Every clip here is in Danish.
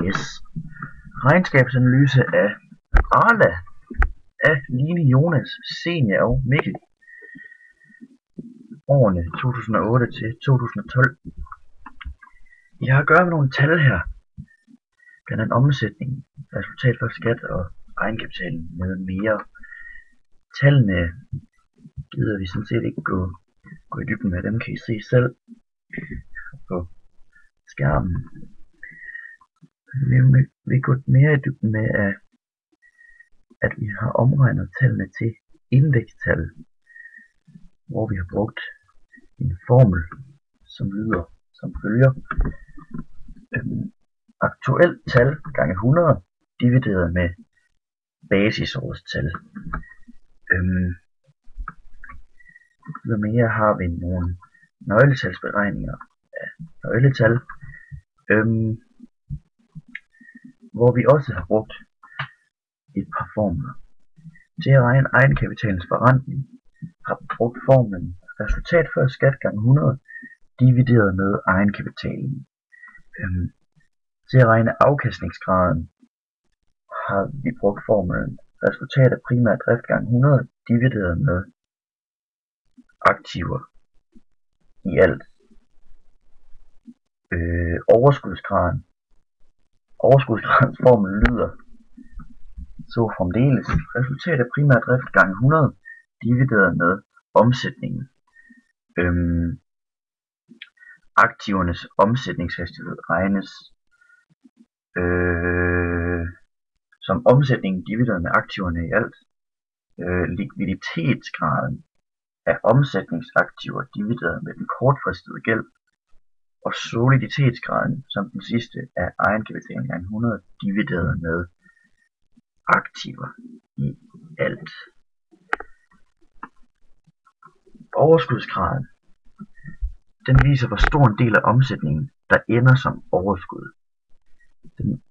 Yes. Regnskabsanalyse af Arla af Line Jonas, Senior og Mikkel. Årene 2008 til 2012. Jeg har at gøre med nogle tal her. Blandt andet omsætning, resultat for skat og egenkapitalen med mere. Tallene gider vi sådan set ikke gå i dybden med. Dem kan I se selv på skærmen. Vi går mere i dybden med, at vi har omregnet tallene til indekstal, hvor vi har brugt en formel, som lyder som følger. Aktuelt tal gange 100 divideret med basisårstal. Mere har vi nogle nøgletalsberegninger af nøgletal, hvor vi også har brugt et par formler. Til at regne egenkapitalens forrentning har vi brugt formlen resultat før skat gange 100 divideret med egenkapitalen. Til at regne afkastningsgraden har vi brugt formlen resultat af primær drift gange 100 divideret med aktiver i alt. Overskudsgradens formel lyder så fremdeles resultat af primær drift gange 100 divideret med omsætningen. Aktivernes omsætningshastighed regnes som omsætningen divideret med aktiverne i alt. Likviditetsgraden af omsætningsaktiver divideret med den kortfristede gæld. Og soliditetsgraden som den sidste af egenkapitalen gange 100 divideret med aktiver i alt. Overskudsgraden, den viser hvor stor en del af omsætningen der ender som overskud.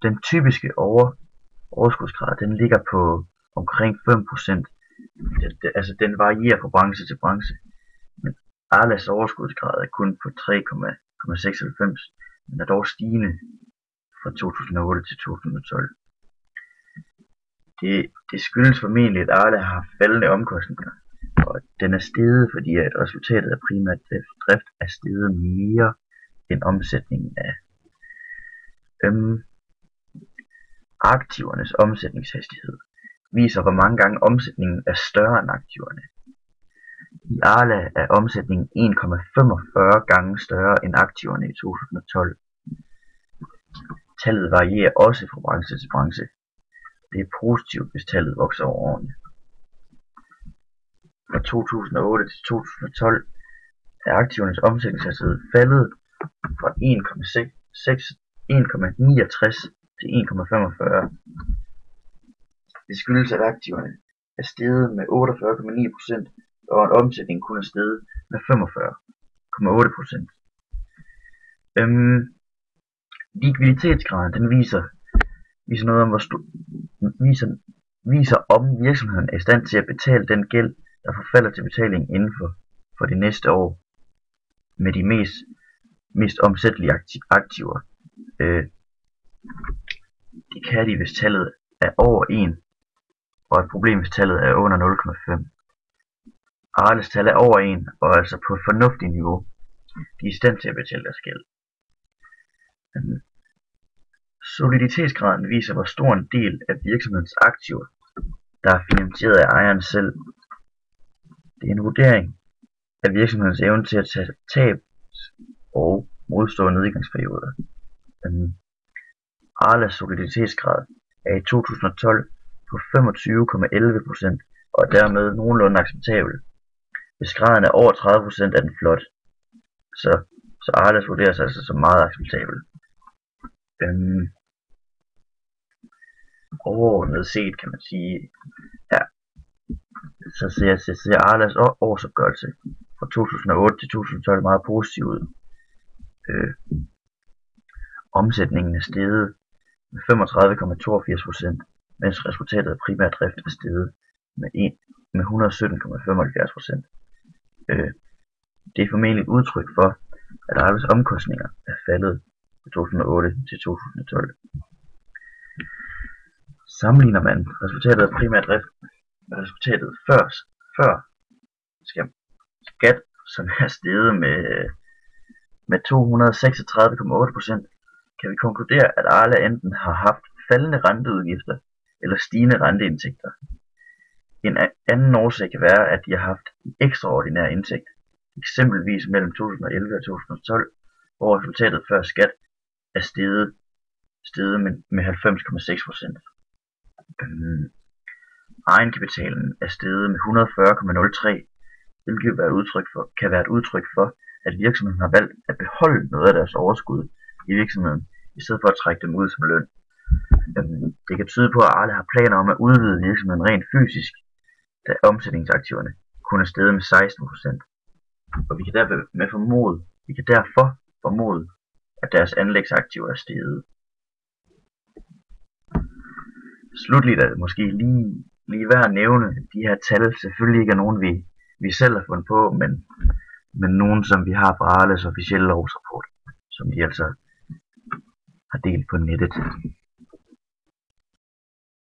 Den typiske overskudsgrad, den ligger på omkring 5%. Altså den varierer fra branche til branche. Men Arlas overskudsgrad er kun på 3,96, men er dog stigende fra 2008 til 2012. Det skyldes formentlig, at Arla har faldende omkostninger, og den er steget, fordi at resultatet af primær drift er steget mere end omsætningen af aktivernes omsætningshastighed viser, hvor mange gange omsætningen er større end aktiverne. I Arla er omsætningen 1,45 gange større end aktiverne i 2012. Tallet varierer også fra branche til branche. Det er positivt, hvis tallet vokser over årene. Fra 2008 til 2012 er aktivernes omsætningshastighed faldet fra 1,69 til 1,45. Det skyldes, at aktiverne er steget med 48,9%, og at omsætningen kun er steget med 45,8%. Likviditetsgraden, den viser noget om viser om virksomheden er i stand til at betale den gæld, der forfalder til betaling inden for det næste år med de mest omsættelige aktiver. Det kan de, hvis tallet er over 1, og et problem, hvis tallet er under 0,5. Arles tal er over 1, og altså på et fornuftigt niveau. De er i stand til at betale deres gæld. Soliditetsgraden viser, hvor stor en del af virksomhedens aktiver, der er finansieret af ejeren selv. Det er en vurdering af virksomhedens evne til at tage tab og modstå nedgangsperioder. Arlas soliditetsgrad er i 2012 på 25,11% og er dermed nogenlunde acceptabel. Hvis graden er over 30%, er den flot. Så Arlas vurderes altså som meget acceptabel. Overordnet set kan man sige her, så ser Arlas årsopgørelse fra 2008 til 2012 meget positiv ud. Omsætningen er steget med 35,82%, mens resultatet af primær drift er steget med 117,75%. Det er formentlig et udtryk for, at Arlas omkostninger er faldet fra 2008 til 2012. Sammenligner man resultatet af primær drift med resultatet før skat, som er steget med 236,8%, kan vi konkludere, at Arla enten har haft faldende renteudgifter eller stigende renteindtægter. En anden årsag kan være, at de har haft en ekstraordinær indtægt, eksempelvis mellem 2011 og 2012, hvor resultatet før skat er steget med 90,6%. Egenkapitalen er steget med 140,03%, hvilket kan være et udtryk for, at virksomheden har valgt at beholde noget af deres overskud i virksomheden, i stedet for at trække dem ud som løn. Det kan tyde på, at Arla har planer om at udvide virksomheden rent fysisk, da omsætningsaktiverne kun er steget med 16%. Og vi kan derfor formode, at deres anlægsaktiver er steget. Slutligt er det måske lige værd at nævne, at de her tal selvfølgelig ikke er nogen, vi selv har fundet på, men nogen, som vi har fra Arlas officielle årsrapport, som de altså har delt på nettet.